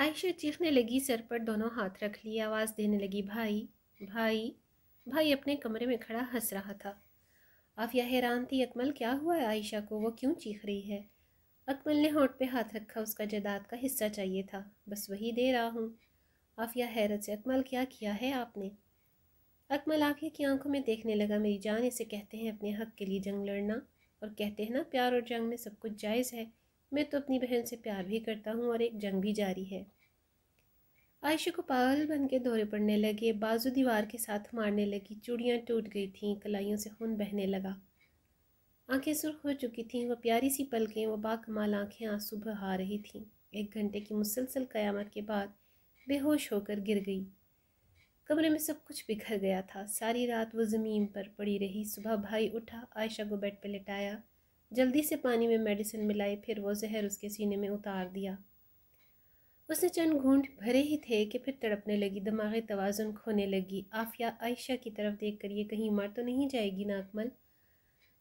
عائشہ چیخنے لگی، سر پر دونوں ہاتھ رکھ لیے آواز دینے لگی، بھائی بھائی بھائی اپنے کمرے میں کھڑا ہنس رہا تھا۔ عافیہ حیران تھی، اکمل کیا ہوا ہے عائشہ کو، وہ کیوں چیخ رہی ہے؟ اکمل نے ہونٹ پہ ہاتھ رکھا، اس کا جائیداد کا حصہ چاہیے تھا۔ بس وہی دے رہا ہوں۔ عافیہ حیرت سے، اکمل کیا کیا ہے آپ نے؟ اکمل عافیہ کی آنکھوں میں دیکھنے لگا، میری جان، اسے کہتے ہیں اپنے حق کے لیے جنگ لڑنا، اور کہتے ہیں نا پیار اور جنگ میں سب کچھ جائز ہے۔ میں تو اپنی بہن سے پیار بھی کرتا ہوں اور ایک جنگ بھی جاری ہے۔ عائشہ کو پاگل بن کے دورے پڑنے لگے، بازو دیوار کے ساتھ مارنے لگی، چوڑیاں ٹوٹ گئی تھیں، کلائیوں سے خون بہنے لگا، آنکھیں سرخ ہو چکی تھیں، وہ پیاری سی پلکیں، وہ باکمال آنکھیں آنسو بہا رہی تھیں۔ 1 گھنٹے کی مسلسل قیامت کے بعد بے ہوش ہو کر گر گئی۔ کمرے میں سب کچھ بکھر گیا تھا، ساری رات وہ زمین پر پڑی رہی۔ صبح بھائی اٹھا، عائشہ کو بیڈ پہ لٹایا، جلدی سے پانی میں میڈیسن ملائی، پھر وہ زہر اس کے سینے میں اتار دیا۔ اس نے چند گھونٹ بھرے ہی تھے کہ پھر تڑپنے لگی، دماغی توازن کھونے لگی۔ عافیہ عائشہ کی طرف دیکھ کر، یہ کہیں مر تو نہیں جائے گی نا اکمل؟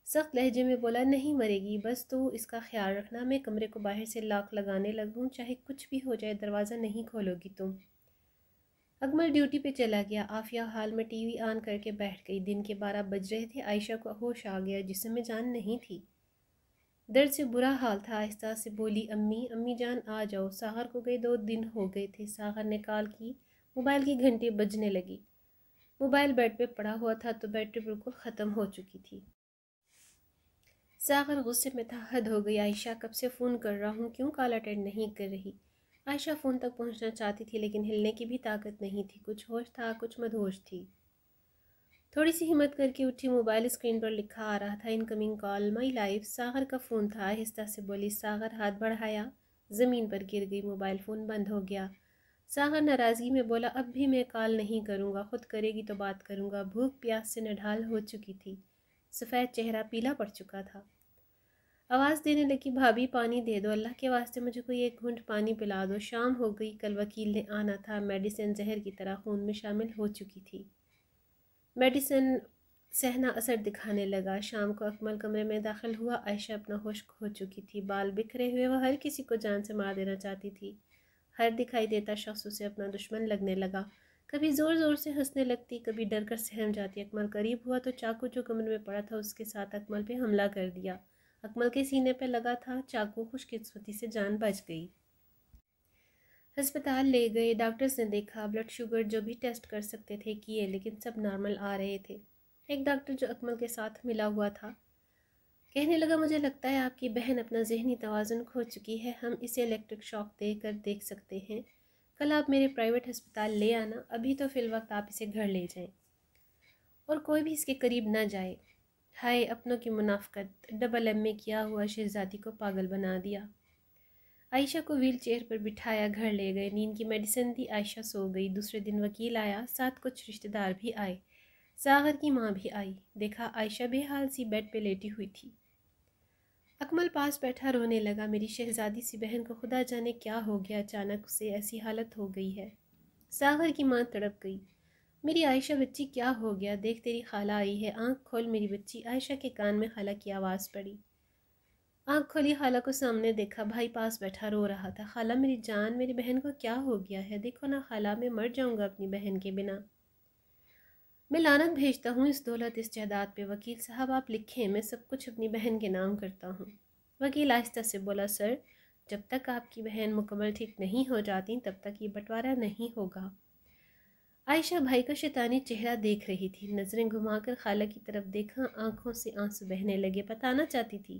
سخت لہجے میں بولا، نہیں مرے گی، بس تو اس کا خیال رکھنا، میں کمرے کو باہر سے لاک لگانے لگوں، چاہے کچھ بھی ہو جائے دروازہ نہیں کھولو گی تم۔ اکمل ڈیوٹی پہ چلا گیا۔ عافیہ حال میں ٹی وی آن کر کے بیٹھ گئی۔ دن کے 12 بج رہے تھے، عائشہ کو ہوش آ گیا، جسم میں جان نہیں تھی، درد سے برا حال تھا۔ آہستہ سے بولی، امی جان آ جاؤ، ساغر کو گئے 2 دن ہو گئے تھے۔ ساغر نے کال کی، موبائل کی گھنٹی بجنے لگی۔ موبائل بیڈ پہ پڑا ہوا تھا تو بیٹری بالکل ختم ہو چکی تھی۔ ساغر غصے میں تھا، حد ہو گئی، عائشہ کب سے فون کر رہا ہوں، کیوں کال اٹینڈ نہیں کر رہی؟ عائشہ فون تک پہنچنا چاہتی تھی لیکن ہلنے کی بھی طاقت نہیں تھی، کچھ ہوش تھا کچھ مدہوش تھی۔ تھوڑی سی ہمت کر کے اٹھی، موبائل اسکرین پر لکھا آ رہا تھا، انکمنگ کال مائی لائف۔ ساغر کا فون تھا، آہستہ سے بولی۔ ساغر ہاتھ بڑھایا، زمین پر گر گئی، موبائل فون بند ہو گیا۔ ساغر ناراضگی میں بولا، اب بھی میں کال نہیں کروں گا، خود کرے گی تو بات کروں گا۔ بھوک پیاس سے نڈھال ہو چکی تھی، سفید چہرہ پیلا پڑ چکا تھا۔ آواز دینے لگی، بھابھی پانی دے دو، اللہ کے واسطے مجھے کوئی 1 گھونٹ پانی پلا دو، شام ہو گئی، کل وکیل نے آنا تھا، میڈیسن زہر کی طرح خون میں شامل ہو چکی تھی۔ میڈیسن صحنہ اثر دکھانے لگا۔ شام کو اکمل کمرے میں داخل ہوا، عائشہ اپنا ہوش کھو چکی تھی، بال بکھرے ہوئے، وہ ہر کسی کو جان سے مار دینا چاہتی تھی۔ ہر دکھائی دیتا شخص اسے اپنا دشمن لگنے لگا، کبھی زور زور سے ہنسنے لگتی، کبھی ڈر کر سہم جاتی۔ اکمل قریب ہوا تو چاقو جو کمرے میں پڑا تھا اس کے ساتھ اکمل پہ حملہ کر دیا۔ اکمل کے سینے پہ لگا تھا چاقو، خوش قسمتی سے جان بچ گئی۔ ہسپتال لے گئے، ڈاکٹرز نے دیکھا، بلڈ شوگر جو بھی ٹیسٹ کر سکتے تھے کیے، لیکن سب نارمل آ رہے تھے۔ ایک ڈاکٹر جو اکمل کے ساتھ ملا ہوا تھا کہنے لگا، مجھے لگتا ہے آپ کی بہن اپنا ذہنی توازن کھو چکی ہے، ہم اسے الیکٹرک شاک دے کر دیکھ سکتے ہیں، کل آپ میرے پرائیویٹ ہسپتال لے آنا، ابھی تو فی الوقت آپ اسے گھر لے جائیں اور کوئی بھی اس کے قریب نہ جائے۔ ہائے اپنوں کی منافقت، ڈبل ایم میں کیا ہوا شہزادی کو پاگل بنا دیا۔ عائشہ کو ویل چیئر پر بٹھایا، گھر لے گئے، نیند کی میڈیسن دی، عائشہ سو گئی۔ دوسرے دن وکیل آیا، ساتھ کچھ رشتہ دار بھی آئے، ساغر کی ماں بھی آئی۔ دیکھا عائشہ بے حال سی بیڈ پہ لیٹی ہوئی تھی۔ اکمل پاس بیٹھا رونے لگا، میری شہزادی سی بہن کو خدا جانے کیا ہو گیا، اچانک اسے ایسی حالت ہو گئی ہے۔ ساغر کی ماں تڑپ گئی، میری عائشہ بچی کیا ہو گیا، دیکھ تیری خالہ آئی ہے، آنکھ کھول میری بچی۔ عائشہ کے کان میں خالہ کی آواز پڑی، آنکھ کھولی، خالہ کو سامنے دیکھا، بھائی پاس بیٹھا رو رہا تھا۔ خالہ میری جان، میری بہن کو کیا ہو گیا ہے، دیکھو نا خالہ، میں مر جاؤں گا اپنی بہن کے بنا، میں لعنت بھیجتا ہوں اس دولت اس جائیداد پہ۔ وکیل صاحب آپ لکھیں، میں سب کچھ اپنی بہن کے نام کرتا ہوں۔ وکیل آہستہ سے بولا، سر جب تک آپ کی بہن مکمل ٹھیک نہیں ہو جاتی تب تک یہ بٹوارہ نہیں ہوگا۔ عائشہ بھائی کا شیطانی چہرہ دیکھ رہی تھی، نظریں گھما کر خالہ کی طرف دیکھا، آنکھوں سے آنسو بہنے لگے، بتانا چاہتی تھی،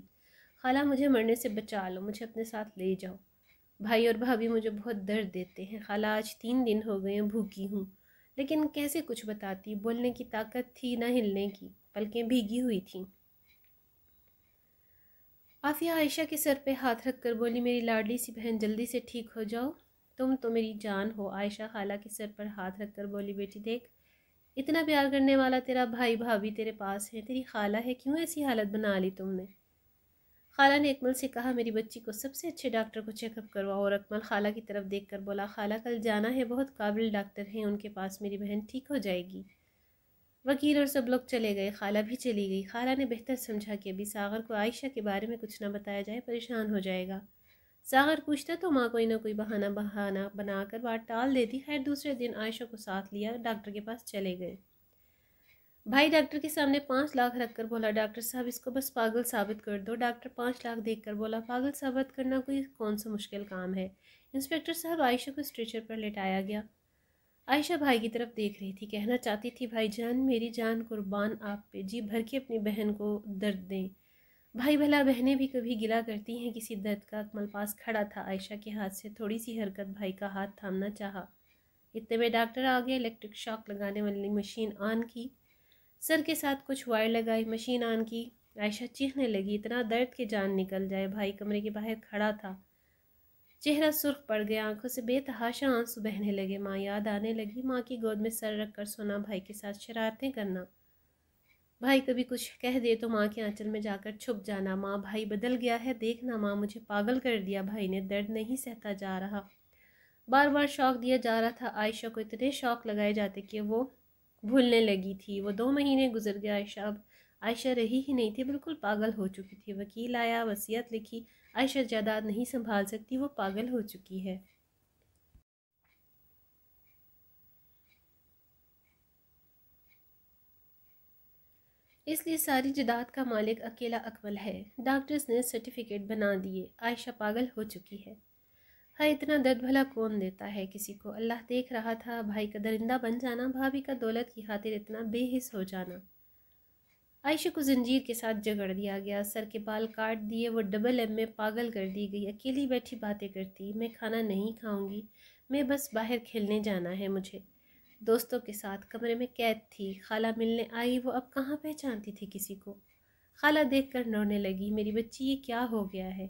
خالہ مجھے مرنے سے بچا لو، مجھے اپنے ساتھ لے جاؤ، بھائی اور بھابھی مجھے بہت درد دیتے ہیں، خالہ آج 3 دن ہو گئے ہیں بھوکی ہوں، لیکن کیسے کچھ بتاتی، بولنے کی طاقت تھی نہ ہلنے کی، پلکیں بھیگی ہوئی تھیں۔ عافیہ عائشہ کے سر پہ ہاتھ رکھ کر بولی، میری لاڈلی سی بہن جلدی سے ٹھیک ہو جاؤ، تم تو میری جان ہو۔ عائشہ خالہ کے سر پر ہاتھ رکھ کر بولی، بیٹی دیکھ، اتنا پیار کرنے والا تیرا بھائی بھابھی تیرے پاس ہے، تیری خالہ ہے، کیوں ایسی حالت بنا لی تم نے؟ خالہ نے اکمل سے کہا، میری بچی کو سب سے اچھے ڈاکٹر کو چیک اپ کرواؤ، اور اکمل خالہ کی طرف دیکھ کر بولا، خالہ کل جانا ہے، بہت قابل ڈاکٹر ہیں ان کے پاس، میری بہن ٹھیک ہو جائے گی۔ وکیل اور سب لوگ چلے گئے، خالہ بھی چلی گئی۔ خالہ نے بہتر سمجھا کہ ابھی ساغر کو عائشہ کے بارے میں کچھ نہ بتایا جائے، پریشان ہو جائے گا۔ सागर पूछता तो माँ कोई ना कोई बहाना बहाना बनाकर बात टाल देती। खैर दूसरे दिन आयशा को साथ लिया डॉक्टर के पास चले गए। भाई डॉक्टर के सामने 5 लाख रखकर बोला, डॉक्टर साहब इसको बस पागल साबित कर दो। डॉक्टर 5 लाख देखकर बोला, पागल साबित करना कोई कौन सा मुश्किल काम है। इंस्पेक्टर साहब, आयशा को स्ट्रेचर पर लेटाया गया। आयशा भाई की तरफ देख रही थी, कहना चाहती थी, भाईजान मेरी जान कुर्बान आप पे, जी भर के अपनी बहन को दर्द दें। भाई भला बहनें भी कभी गिला करती हैं किसी दर्द का। अकमल पास खड़ा था, आयशा के हाथ से थोड़ी सी हरकत भाई का हाथ थामना चाहा। इतने में डॉक्टर आ गया। इलेक्ट्रिक शॉक लगाने वाली मशीन ऑन की, सर के साथ कुछ वायर लगाई, मशीन ऑन की। आयशा चीखने लगी, इतना दर्द कि जान निकल जाए। भाई कमरे के बाहर खड़ा था, चेहरा सुर्ख पड़ गया, आंखों से बेतहाशा आंसू बहने लगे। माँ याद आने लगी, माँ की गोद में सर रख कर सोना, भाई के साथ शरारतें करना। भाई कभी कुछ कह दे तो माँ के आंचल में जाकर छुप जाना। माँ भाई बदल गया है, देखना माँ मुझे पागल कर दिया भाई ने, दर्द नहीं सहता जा रहा। बार बार शौक दिया जा रहा था। आयशा को इतने शौक लगाए जाते कि वो भूलने लगी थी। वो 2 महीने गुजर गए। आयशा अब आयशा रही ही नहीं थी, बिल्कुल पागल हो चुकी थी। वकील आया, वसीयत लिखी, आयशा जायदाद नहीं संभाल सकती, वो पागल हो चुकी है। इसलिए सारी जायदाद का मालिक अकेला अकमल है। डॉक्टर्स ने सर्टिफिकेट बना दिए, आयशा पागल हो चुकी है। हाय इतना दर्द भला कौन देता है किसी को। अल्लाह देख रहा था, भाई का दरिंदा बन जाना, भाभी का दौलत की खातिर इतना बेहिस हो जाना। आयशा को जंजीर के साथ जकड़ दिया गया, सर के बाल काट दिए, वो डबल एम में पागल कर दी गई। अकेली बैठी बातें करती, मैं खाना नहीं खाऊंगी, मैं बस बाहर खेलने जाना है मुझे। दोस्तों के साथ कमरे में कैद थी। खाला मिलने आई, वो अब कहाँ पहचानती थी किसी को। खाला देखकर रोने लगी, मेरी बच्ची ये क्या हो गया है।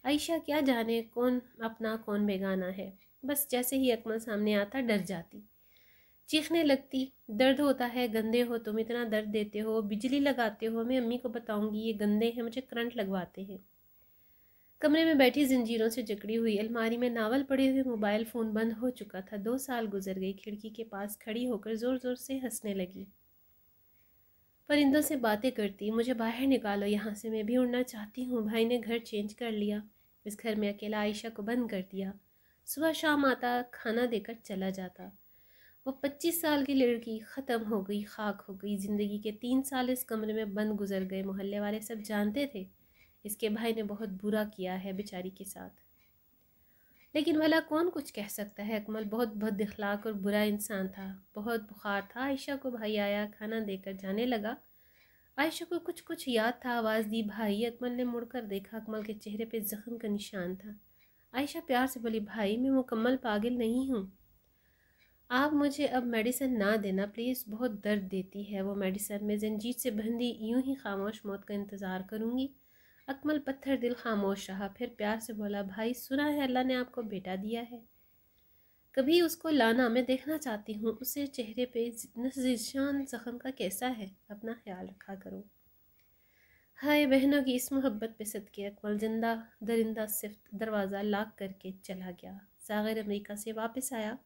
आयशा क्या जाने कौन अपना कौन बेगाना है। बस जैसे ही अकमल सामने आता डर जाती, चीखने लगती, दर्द होता है, गंदे हो तुम, इतना दर्द देते हो, बिजली लगाते हो, मैं अम्मी को बताऊंगी, ये गंदे हैं, मुझे करंट लगवाते हैं। कमरे में बैठी जंजीरों से जकड़ी हुई अलमारी में नावल पड़े हुए, मोबाइल फ़ोन बंद हो चुका था। 2 साल गुजर गई। खिड़की के पास खड़ी होकर ज़ोर ज़ोर से हंसने लगी, परिंदों से बातें करती, मुझे बाहर निकालो यहाँ से, मैं भी उड़ना चाहती हूँ। भाई ने घर चेंज कर लिया, इस घर में अकेला आयशा को बंद कर दिया। सुबह शाम आता, खाना देकर चला जाता। वो 25 साल की लड़की ख़त्म हो गई, खाक हो गई। ज़िंदगी के 3 साल इस कमरे में बंद गुजर गए। मोहल्ले वाले सब जानते थे इसके भाई ने बहुत बुरा किया है बेचारी के साथ, लेकिन भला कौन कुछ कह सकता है। अकमल बहुत बद और बुरा इंसान था। बहुत बुखार था। आयशा को भाई आया, खाना देकर जाने लगा। आयशा को कुछ कुछ याद था, आवाज़ दी, भाई। अकमल ने मुड़कर देखा, अकमल के चेहरे पे जख्म का निशान था। आयशा प्यार से बोली, भाई मैं मुकम्मल पागल नहीं हूँ, आप मुझे अब मेडिसिन ना देना प्लीज़, बहुत दर्द देती है वो मेडिसिन। मैं जंजीर से बंधी यूं ही खामोश मौत का इंतज़ार करूँगी। अकमल पत्थर दिल खामोश रहा, फिर प्यार से बोला, भाई सुना है अल्लाह ने आपको बेटा दिया है, कभी उसको लाना, मैं देखना चाहती हूँ उसे, चेहरे पे निशान ज़ख्म का कैसा है, अपना ख्याल रखा करो। हाय बहनों की इस मोहब्बत पे सदके अकमल जिंदा दरिंदा सिर्फ दरवाज़ा लॉक करके चला गया। सागर अमेरिका से वापस आया,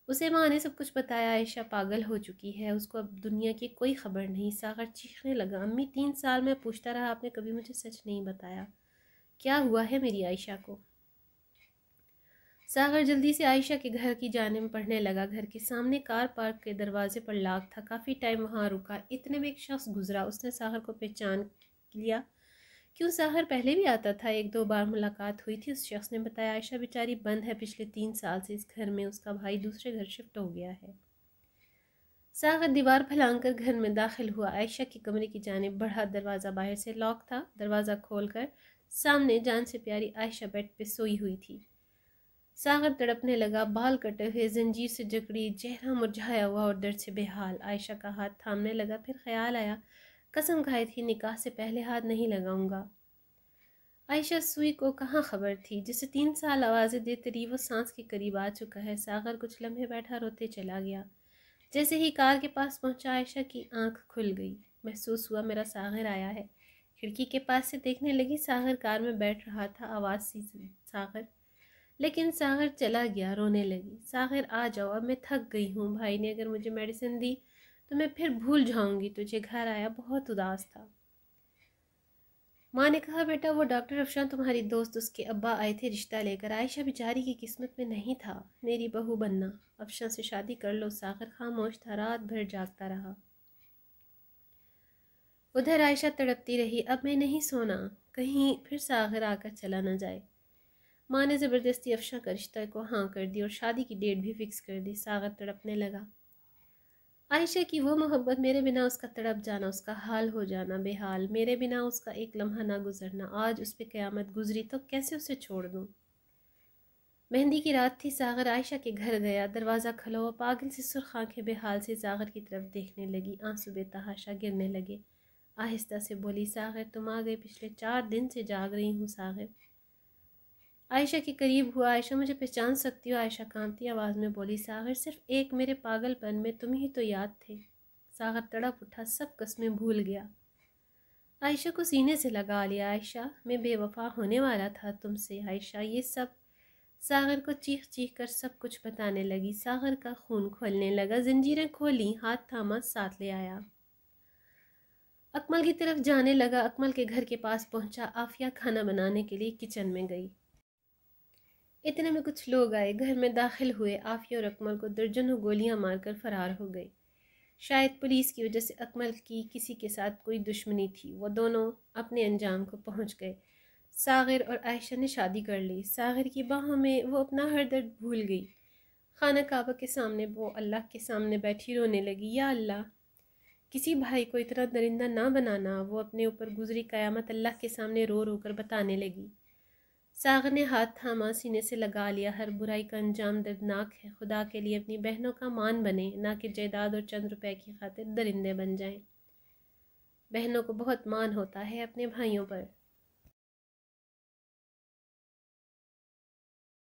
उसे माँ ने सब कुछ बताया। आयशा पागल हो चुकी है, उसको अब दुनिया की कोई खबर नहीं। सागर चीखने लगा, अम्मी 3 साल में पूछता रहा, आपने कभी मुझे सच नहीं बताया, क्या हुआ है मेरी आयशा को। सागर जल्दी से आयशा के घर की जानिब पढ़ने लगा। घर के सामने कार पार्क के दरवाजे पर लॉक था। काफ़ी टाइम वहाँ रुका। इतने में एक शख्स गुजरा, उसने सागर को पहचान लिया। क्यों, सागर पहले भी आता था, 1-2 बार मुलाकात हुई थी। उस शख्स ने बताया, आयशा बेचारी बंद है पिछले 3 साल से इस घर में, उसका भाई दूसरे घर शिफ्ट हो गया है। सागर दीवार फैलाकर घर में दाखिल हुआ। आयशा के कमरे की जानिब बढ़ा, दरवाज़ा बाहर से लॉक था। दरवाज़ा खोलकर सामने जान से प्यारी आयशा बेड पे सोई हुई थी। सागर तड़पने लगा, बाल कटे हुए, जंजीर से जकड़ी, चेहरा मुरझाया हुआ और दर्द से बेहाल। आयशा का हाथ थामने लगा, फिर ख्याल आया, कसम खाई थी निकाह से पहले हाथ नहीं लगाऊंगा। आयशा सुई को कहाँ खबर थी, जिसे 3 साल आवाज़ें देते रही वो सांस के करीब आ चुका है। सागर कुछ लम्हे बैठा रोते चला गया। जैसे ही कार के पास पहुंचा, आयशा की आंख खुल गई। महसूस हुआ मेरा सागर आया है। खिड़की के पास से देखने लगी, सागर कार में बैठ रहा था। आवाज़ सी सागर, लेकिन सागर चला गया। रोने लगी, सागर आ जाओ, अब मैं थक गई हूँ, भाई ने अगर मुझे मेडिसिन दी तो मैं फिर भूल जाऊंगी तुझे। घर आया, बहुत उदास था। माँ ने कहा, बेटा वो डॉक्टर अफशान तुम्हारी दोस्त, उसके अब्बा आए थे रिश्ता लेकर। आयशा बेचारी की किस्मत में नहीं था मेरी बहू बनना। अफशान से शादी कर लो। सागर खामोश था, रात भर जागता रहा। उधर आयशा तड़पती रही, अब मैं नहीं सोना, कहीं फिर सागर आकर चला न जाए। माँ ने ज़बरदस्ती अफशान का रिश्ता को हाँ कर दी और शादी की डेट भी फिक्स कर दी। सागर तड़पने लगा। आयशा की वो मोहब्बत, मेरे बिना उसका तड़प जाना, उसका हाल हो जाना बेहाल, मेरे बिना उसका एक लम्हा ना गुजरना। आज उस पर क़यामत गुजरी तो कैसे उसे छोड़ दूँ। मेहंदी की रात थी। सागर आयशा के घर गया। दरवाज़ा खुला हुआ, पागल सी सुर्ख आंखें बेहाल से सागर की तरफ देखने लगी। आंसू बेतहाशा गिरने लगे। आहिस्ता से बोली, सागर तुम आ गए, पिछले 4 दिन से जाग रही हूँ सागर। आयशा के करीब हुआ। आयशा मुझे पहचान सकती हो? आयशा कांपती आवाज़ में बोली, सागर सिर्फ एक मेरे पागलपन में तुम ही तो याद थे। सागर तड़प उठा, सब कस्में भूल गया। आयशा को सीने से लगा लिया। आयशा, मैं बेवफा होने वाला था तुमसे। आयशा, ये सब। सागर को चीख चीख कर सब कुछ बताने लगी। सागर का खून खोलने लगा। जंजीरें खोली, हाथ थामा, साथ ले आया। अकमल की तरफ जाने लगा। अकमल के घर के पास पहुंचा। आफिया खाना बनाने के लिए किचन में गई। इतने में कुछ लोग आए, घर में दाखिल हुए। आफिया और अकमल को दर्जनों गोलियां मारकर फरार हो गए। शायद पुलिस की वजह से अकमल की किसी के साथ कोई दुश्मनी थी। वो दोनों अपने अंजाम को पहुंच गए। सागर और आयशा ने शादी कर ली। सागर की बाहों में वो अपना हर दर्द भूल गई। खाना काबा के सामने वो अल्लाह के सामने बैठी रोने लगी। या अल्लाह, किसी भाई को इतना दरिंदा ना बनाना। वो अपने ऊपर गुजरी क़यामत अल्लाह के सामने रो रो कर बताने लगी। सागर ने हाथ थामा, सीने से लगा लिया। हर बुराई का अंजाम दर्दनाक है। खुदा के लिए अपनी बहनों का मान बने, ना कि जायदाद और चंद रुपए की खातिर दरिंदे बन जाएं। बहनों को बहुत मान होता है अपने भाइयों पर।